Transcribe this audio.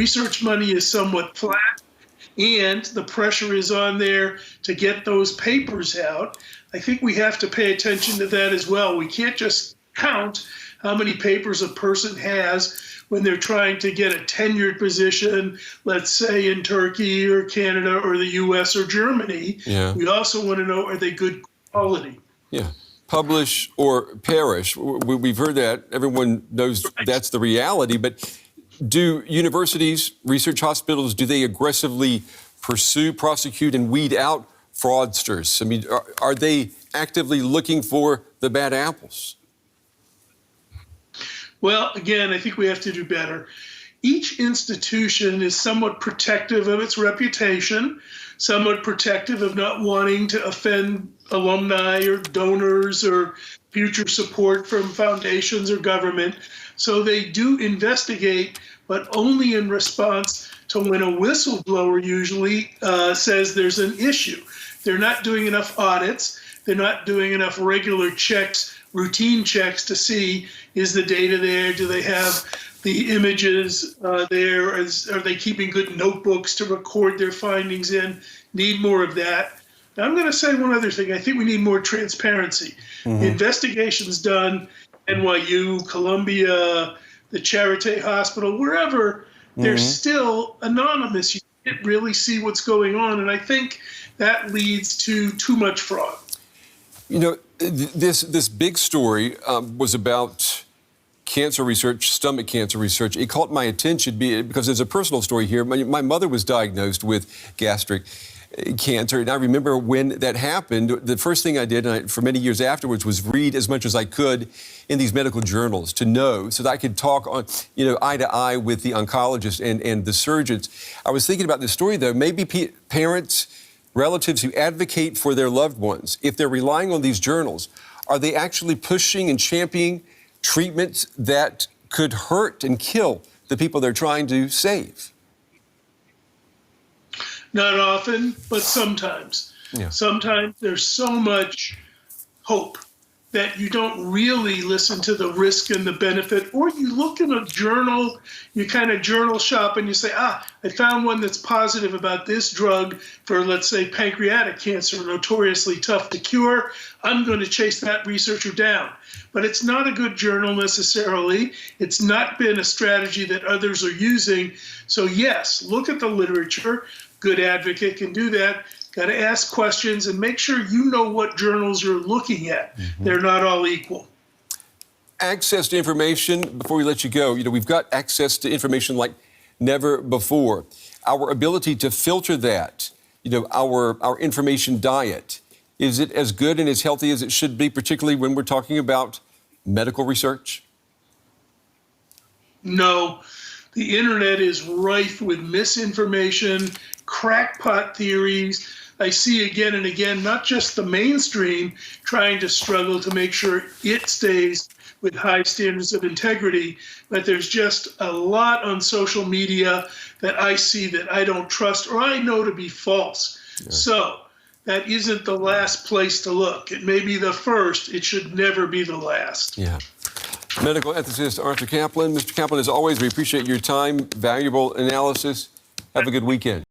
research money is somewhat flat and the pressure is on there to get those papers out, I think we have to pay attention to that as well. We can't just count how many papers a person has when they're trying to get a tenured position, let's say in Turkey or Canada or the US or Germany. Yeah. We also want to know, are they good quality? Yeah. Publish or perish. We've heard that. Everyone knows that's the reality. But do universities, research hospitals, do they aggressively pursue, prosecute, and weed out fraudsters? I mean, are they actively looking for the bad apples? Well, again, I think we have to do better. Each institution is somewhat protective of its reputation, somewhat protective of not wanting to offend alumni or donors or future support from foundations or government. So they do investigate, but only in response to when a whistleblower usually says there's an issue. They're not doing enough audits. They're not doing enough regular checks, routine checks to see, is the data there? Do they have the images there? Are they keeping good notebooks to record their findings in? Need more of that. Now, I'm going to say one other thing. I think we need more transparency. The investigations done, NYU, Columbia, the Charité Hospital, wherever, they're still anonymous. You can't really see what's going on. And I think that leads to too much fraud. You know, this big story was about cancer research, stomach cancer research. It caught my attention because there's a personal story here. My mother was diagnosed with gastric cancer, and I remember when that happened, the first thing I did for many years afterwards was read as much as I could in these medical journals to know, so that I could talk on, eye to eye with the oncologist and the surgeons. I was thinking about this story, though. Maybe parents, relatives who advocate for their loved ones, if they're relying on these journals, are they actually pushing and championing treatments that could hurt and kill the people they're trying to save? Not often, but sometimes. Yeah. Sometimes there's so much hope that you don't really listen to the risk and the benefit, or you look in a journal, you kind of journal shop and you say, I found one that's positive about this drug for, let's say, pancreatic cancer, notoriously tough to cure. I'm going to chase that researcher down. But it's not a good journal necessarily. It's not been a strategy that others are using. So yes, look at the literature. Good advocate can do that. Got to ask questions and make sure you know what journals you're looking at. They're not all equal. Access to information, before we let you go, we've got access to information like never before. Our ability to filter that, our information diet, is it as good and as healthy as it should be, particularly when we're talking about medical research? No. The internet is rife with misinformation, crackpot theories. I see again and again, not just the mainstream trying to struggle to make sure it stays with high standards of integrity, but there's just a lot on social media that I see that I don't trust or I know to be false. Yeah. So that isn't the last place to look. It may be the first. It should never be the last. Yeah. Medical ethicist Arthur Caplan. Mr. Caplan, as always, we appreciate your time, valuable analysis. Have a good weekend.